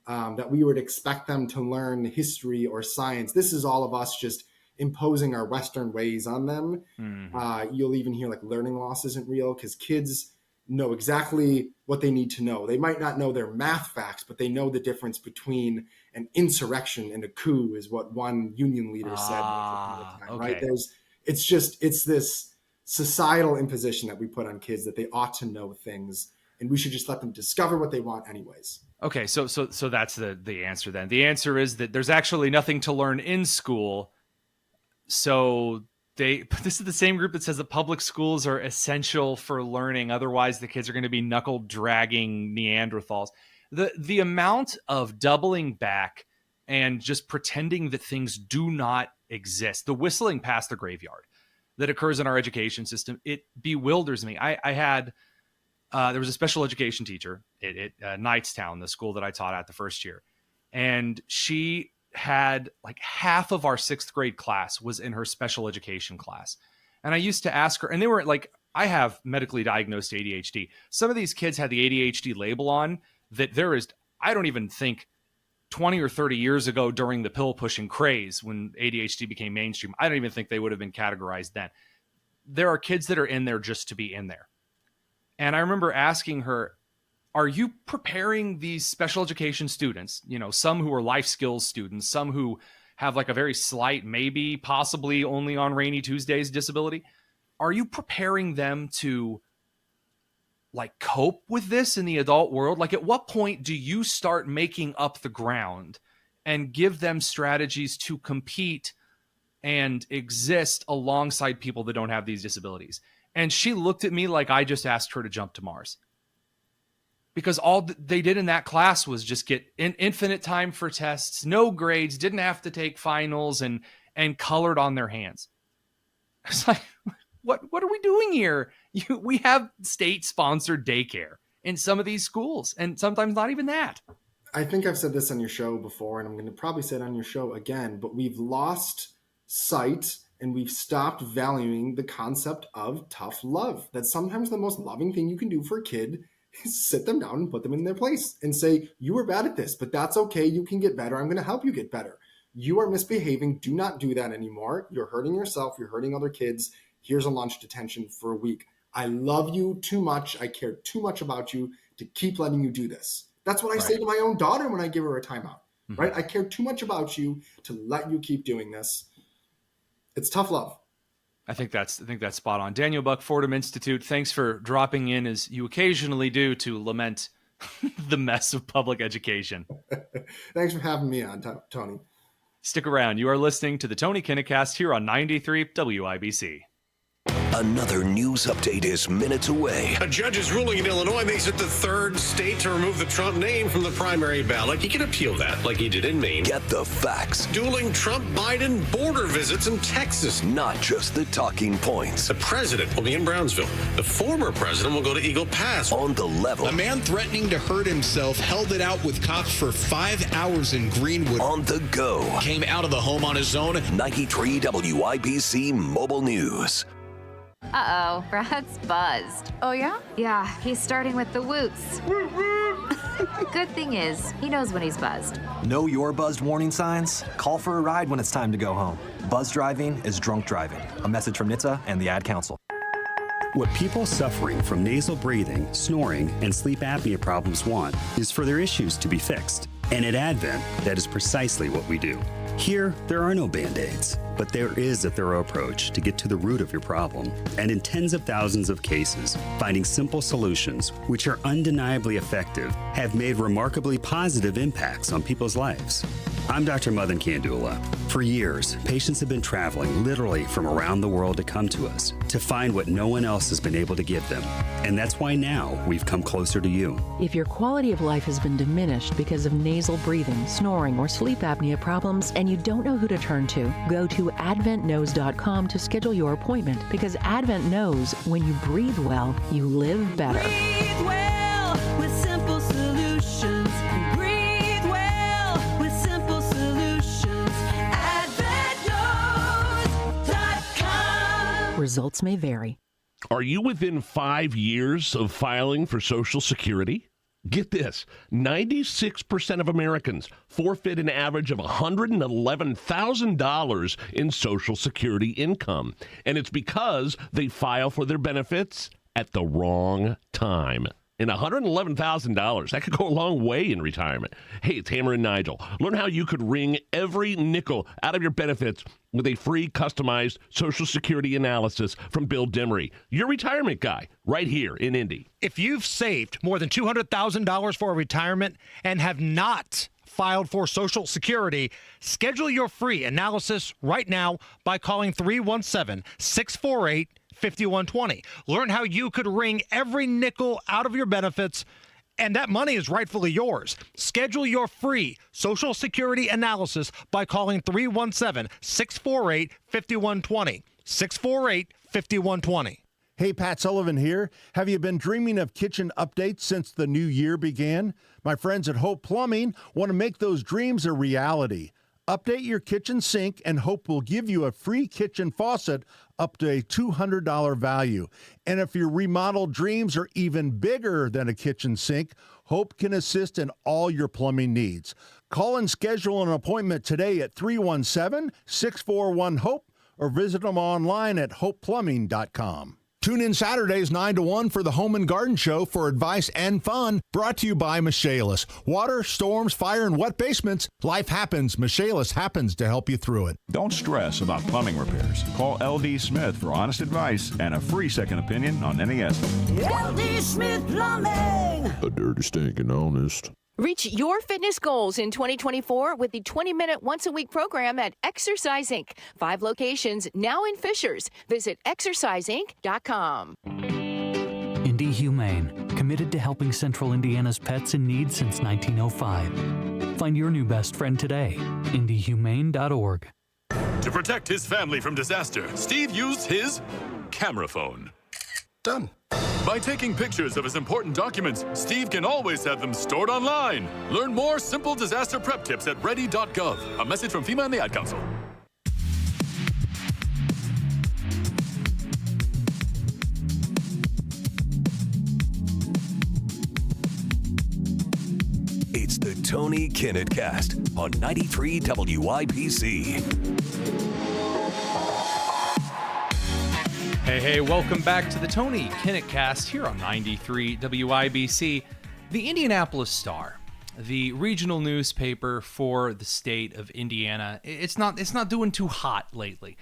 that we would expect them to learn history or science. This is all of us just imposing our Western ways on them. You'll even hear like learning loss isn't real because kids know exactly what they need to know. They might not know their math facts, but they know the difference between an insurrection and a coup, is what one union leader said. Right? It's this societal imposition that we put on kids that they ought to know things, and we should just let them discover what they want anyways. Okay, so that's the answer then. The answer is that there's actually nothing to learn in school. So this is the same group that says that public schools are essential for learning. Otherwise, the kids are going to be knuckle dragging Neanderthals. The amount of doubling back and just pretending that things do not exist, the whistling past the graveyard that occurs in our education system, it bewilders me. I had there was a special education teacher at Knightstown, the school that I taught at the first year, and she had like half of our 6th grade class was in her special education class. And I used to ask her, and they were like, I have medically diagnosed ADHD. Some of these kids had the ADHD label on that there is, I don't even think 20 or 30 years ago during the pill pushing craze when ADHD became mainstream, I don't even think they would have been categorized then. There are kids that are in there just to be in there. And I remember asking her, are you preparing these special education students, some who are life skills students, some who have like a very slight, maybe possibly only on rainy Tuesdays disability? Are you preparing them to like cope with this in the adult world? Like, at what point do you start making up the ground and give them strategies to compete and exist alongside people that don't have these disabilities? And she looked at me like I just asked her to jump to Mars. Because all they did in that class was just get infinite time for tests, no grades, didn't have to take finals, and colored on their hands. It's like, what are we doing here? We have state-sponsored daycare in some of these schools, and sometimes not even that. I think I've said this on your show before, and I'm going to probably say it on your show again, but we've lost sight and we've stopped valuing the concept of tough love. That sometimes the most loving thing you can do for a kid is sit them down and put them in their place and say, you were bad at this, but that's okay. You can get better. I'm going to help you get better. You are misbehaving. Do not do that anymore. You're hurting yourself. You're hurting other kids. Here's a lunch detention for a week. I love you too much. I care too much about you to keep letting you do this. That's what I say to my own daughter when I give her a timeout, right? I care too much about you to let you keep doing this. It's tough love. I think that's spot on. Daniel Buck, Fordham Institute, thanks for dropping in as you occasionally do to lament the mess of public education. Thanks for having me on, Tony. Stick around. You are listening to the Tony Kinnett Cast here on 93 WIBC. Another news update is minutes away. A judge's ruling in Illinois makes it the 3rd state to remove the Trump name from the primary ballot. He can appeal that, like he did in Maine. Get the facts. Dueling Trump-Biden border visits in Texas. Not just the talking points. The president will be in Brownsville. The former president will go to Eagle Pass. On the level. A man threatening to hurt himself held it out with cops for 5 hours in Greenwood. On the go. Came out of the home on his own. 93 WIBC Mobile News. Uh-oh, Brad's buzzed. Oh, yeah? Yeah, he's starting with the woots. Good thing is, he knows when he's buzzed. Know your buzzed warning signs? Call for a ride when it's time to go home. Buzz driving is drunk driving. A message from NHTSA and the Ad Council. What people suffering from nasal breathing, snoring, and sleep apnea problems want is for their issues to be fixed. And at Advent, that is precisely what we do. Here, there are no Band-Aids, but there is a thorough approach to get to the root of your problem. And in tens of thousands of cases, finding simple solutions, which are undeniably effective, have made remarkably positive impacts on people's lives. I'm Dr. Madan Kandula. For years, patients have been traveling literally from around the world to come to us to find what no one else has been able to give them. And that's why now we've come closer to you. If your quality of life has been diminished because of nasal breathing, snoring, or sleep apnea problems, and you don't know who to turn to, go to adventknows.com to schedule your appointment, because Advent knows when you breathe well, you live better. Breathe well with simple solutions. Breathe well with simple solutions. AdventKnows.com. Results may vary. Are you within 5 years of filing for Social Security? Get this, 96% of Americans forfeit an average of $111,000 in Social Security income. And it's because they file for their benefits at the wrong time. And $111,000, that could go a long way in retirement. Hey, it's Hammer and Nigel. Learn how you could wring every nickel out of your benefits with a free customized Social Security analysis from Bill Demery, your retirement guy, right here in Indy. If you've saved more than $200,000 for a retirement and have not filed for Social Security, schedule your free analysis right now by calling 317-648-5120. Learn how you could wring every nickel out of your benefits, and that money is rightfully yours. Schedule your free Social Security analysis by calling 317-648-5120. 648-5120. Hey, Pat Sullivan here. Have you been dreaming of kitchen updates since the new year began? My friends at Hope Plumbing want to make those dreams a reality. Update your kitchen sink, and Hope will give you a free kitchen faucet up to a $200 value. And if your remodeled dreams are even bigger than a kitchen sink, Hope can assist in all your plumbing needs. Call and schedule an appointment today at 317-641-HOPE or visit them online at hopeplumbing.com. Tune in Saturdays 9 to 1 for the Home and Garden Show for advice and fun. Brought to you by Michaelis. Water, storms, fire, and wet basements. Life happens. Michaelis happens to help you through it. Don't stress about plumbing repairs. Call L.D. Smith for honest advice and a free second opinion on any estimate. L.D. Smith Plumbing. A dirty, stinking honest. Reach your fitness goals in 2024 with the 20-minute once-a-week program at Exercise Inc. 5 locations now in Fishers. Visit exerciseinc.com. Indy Humane, committed to helping Central Indiana's pets in need since 1905. Find your new best friend today. IndyHumane.org. To protect his family from disaster, Steve used his camera phone. Done. By taking pictures of his important documents, Steve can always have them stored online. Learn more simple disaster prep tips at ready.gov. A message from FEMA and the Ad Council. It's the Tony Kinnett Cast on 93 WIBC. Hey, welcome back to the Tony Kinnett Cast here on 93 WIBC. The Indianapolis Star, the regional newspaper for the state of Indiana, it's not doing too hot lately.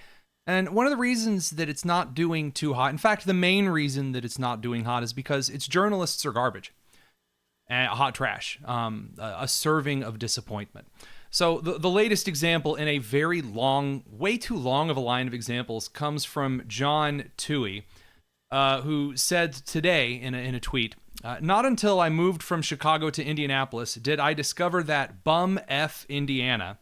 And one of the reasons that it's not doing too hot, in fact, the main reason that it's not doing hot is because its journalists are garbage. And hot trash, a serving of disappointment. So the latest example in a very long, way too long of a line of examples comes from John Toohey, who said today in a tweet, not until I moved from Chicago to Indianapolis did I discover that Bum F Indiana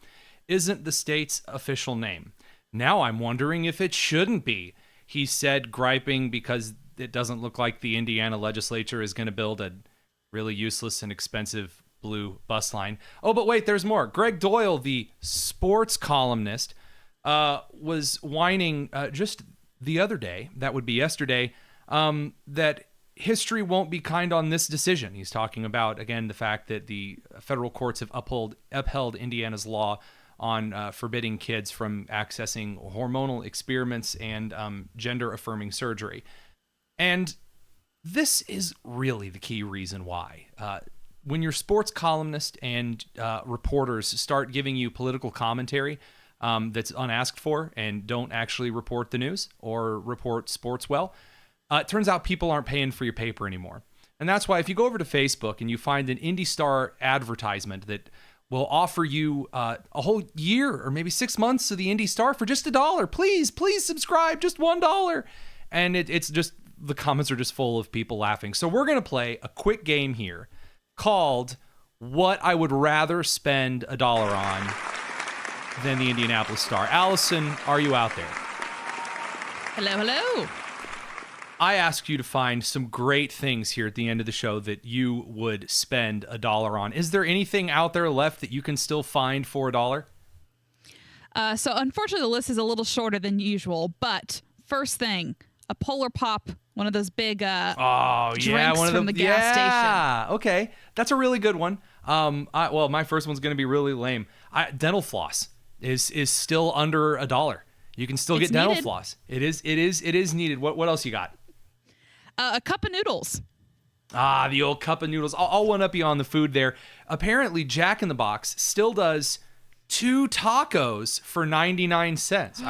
isn't the state's official name. Now I'm wondering if it shouldn't be, he said, griping because it doesn't look like the Indiana legislature is going to build a really useless and expensive blue bus line. Oh, but wait, there's more. Greg Doyle, the sports columnist, was whining just the other day, that would be yesterday, that history won't be kind on this decision. He's talking about, again, the fact that the federal courts have upheld Indiana's law on forbidding kids from accessing hormonal experiments and gender-affirming surgery. And this is really the key reason why. When your sports columnist and reporters start giving you political commentary that's unasked for and don't actually report the news or report sports well, it turns out people aren't paying for your paper anymore. And that's why if you go over to Facebook and you find an Indy Star advertisement that will offer you a whole year or maybe 6 months of the Indy Star for just $1. Please subscribe, just $1. And it's just, the comments are just full of people laughing. So we're going to play a quick game here called What I Would Rather Spend $1 on Than the Indianapolis Star. Allison, are you out there? Hello. I asked you to find some great things here at the end of the show that you would spend $1 on. Is there anything out there left that you can still find for $1? So unfortunately, the list is a little shorter than usual. But first thing, a Polar Pop, one of those big drinks from the gas station. Okay, that's a really good one. Well, my first one's going to be really lame. Dental floss is still under $1. You can still get dental floss. It is needed. What else you got? A cup of noodles. The old cup of noodles. I'll one up you on the food there. Apparently, Jack in the Box still does 2 tacos for 99 cents.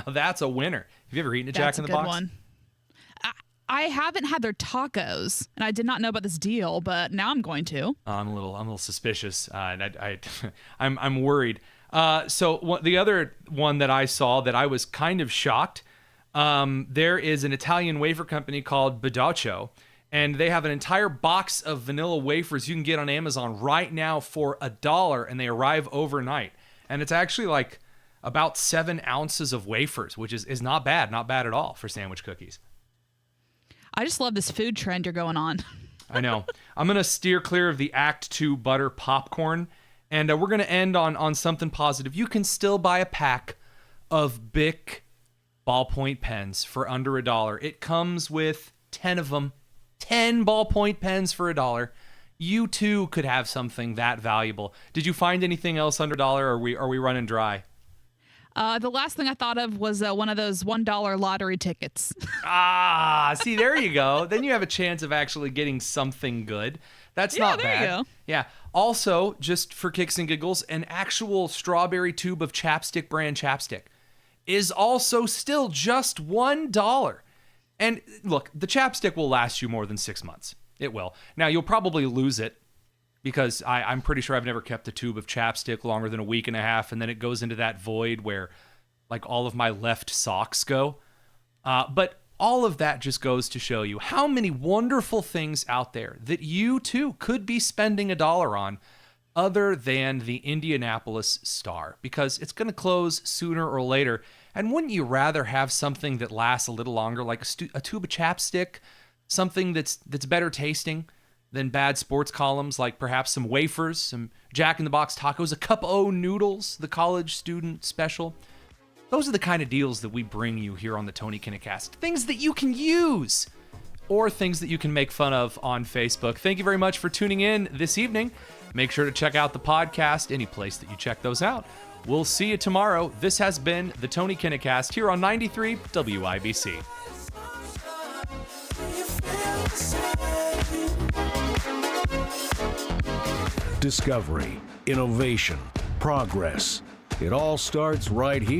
That's a winner. Have you ever eaten a Jack in the Box? That's a good one. I haven't had their tacos, and I did not know about this deal, but now I'm going to. I'm a little suspicious, and I'm worried. So the other one that I saw that I was kind of shocked. There is an Italian wafer company called Badaccio, and they have an entire box of vanilla wafers you can get on Amazon right now for $1, and they arrive overnight. And it's actually like about 7 ounces of wafers, which is not bad at all for sandwich cookies. I just love this food trend you're going on. I know. I'm going to steer clear of the Act 2 butter popcorn, and we're going to end on something positive. You can still buy a pack of Bic ballpoint pens for under $1. It comes with 10 of them, 10 ballpoint pens for $1. You too could have something that valuable. Did you find anything else under $1, or are we running dry? The last thing I thought of was one of those $1 lottery tickets. See, there you go. Then you have a chance of actually getting something good. That's not bad. There you go. Yeah. Also, just for kicks and giggles, an actual strawberry tube of chapstick brand chapstick is also still just $1. And look, the chapstick will last you more than 6 months. It will. Now, you'll probably lose it because I'm pretty sure I've never kept a tube of chapstick longer than a week and a half, and then it goes into that void where like all of my left socks go. But all of that just goes to show you how many wonderful things out there that you too could be spending $1 on other than the Indianapolis Star, because it's going to close sooner or later. And wouldn't you rather have something that lasts a little longer, like a tube of chapstick, something that's better tasting than bad sports columns, like perhaps some wafers, some Jack in the Box tacos, a cup of noodles, the college student special? Those are the kind of deals that we bring you here on the Tony Kinnett Cast. Things that you can use, or things that you can make fun of on Facebook. Thank you very much for tuning in this evening. Make sure to check out the podcast, any place that you check those out. We'll see you tomorrow. This has been the Tony Kinnett Cast here on 93 WIBC. Discovery, innovation, progress. It all starts right here.